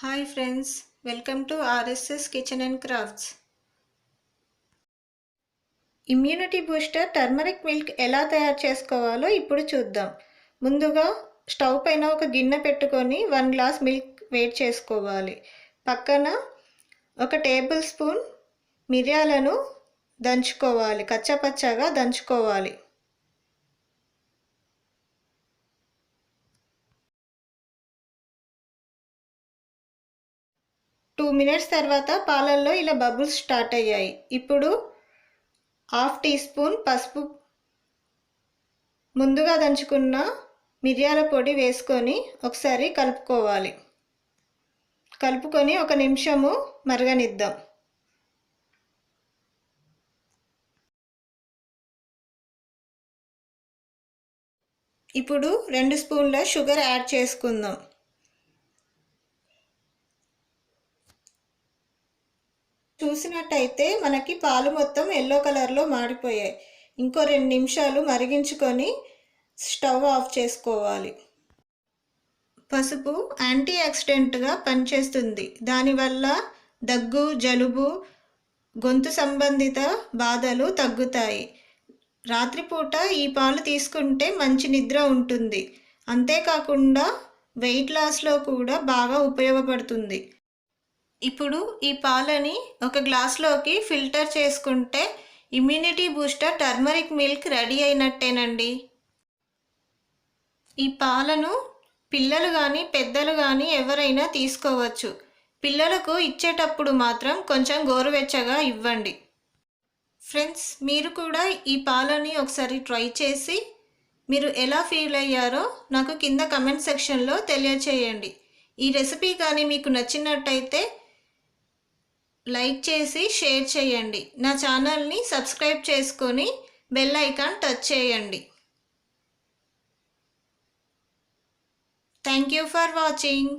Hi friends, welcome to RSS kitchen and crafts. Immunity booster turmeric milk ఎలా తయారు చేసుకోవాలో ఇప్పుడు చూద్దాం. ముందుగా స్టవ్ పైన ఒక గిన్నె పెట్టుకొని 1 గ్లాస్ మిల్క్ వేడి చేసుకోవాలి. పక్కన 1 టేబుల్ స్పూన్ మిరియాలను దంచుకోవాలి, కచ్చాపచ్చాగా దంచుకోవాలి. 2 మినిట్స్ తర్వాత పాలల్లో ఇలా బబుల్స్ స్టార్ట్ అయ్యాయి. ఇప్పుడు 1/2 టీ స్పూన్ పసుపు, ముందుగా దంచుకున్న మిరియాల పొడి వేసుకొని ఒకసారి కలుపుకోవాలి. కలుపుకొని 1 నిమిషము మరగనిద్దాం. ఇప్పుడు 2 స్పూన్ల షుగర్ యాడ్ చేసుకుందాం. చూసినట్టయితే మనకి పాలు మొత్తం ఎల్లో కలర్లో మారిపోయాయి. ఇంకో 2 నిమిషాలు మరిగించుకొని స్టవ్ ఆఫ్ చేసుకోవాలి. పసుపు యాంటీ ఆక్సిడెంట్గా పనిచేస్తుంది. దానివల్ల దగ్గు, జలుబు, గొంతు సంబంధిత బాధలు తగ్గుతాయి. రాత్రిపూట ఈ పాలు తీసుకుంటే మంచి నిద్ర ఉంటుంది. అంతేకాకుండా వెయిట్ లాస్లో కూడా బాగా ఉపయోగపడుతుంది. ఇప్పుడు ఈ పాలని ఒక గ్లాస్లోకి ఫిల్టర్ చేసుకుంటే immunity booster turmeric milk ready అయినట్టేనండి. ఈ పాలను పిల్లలు కానీ పెద్దలు కానీ ఎవరైనా తీసుకోవచ్చు. పిల్లలకు ఇచ్చేటప్పుడు మాత్రం కొంచెం గోరువెచ్చగా ఇవ్వండి. ఫ్రెండ్స్, మీరు కూడా ఈ పాలని ఒకసారి ట్రై చేసి మీరు ఎలా ఫీల్ అయ్యారో నాకు కింద కమెంట్ సెక్షన్లో తెలియచేయండి. ఈ రెసిపీ కానీ మీకు నచ్చినట్టయితే లైక్ చేసి షేర్ చేయండి. నా ఛానల్ని సబ్స్క్రైబ్ చేసుకొని బెల్ ఐకాన్ టచ్ చేయండి. Thank you for watching.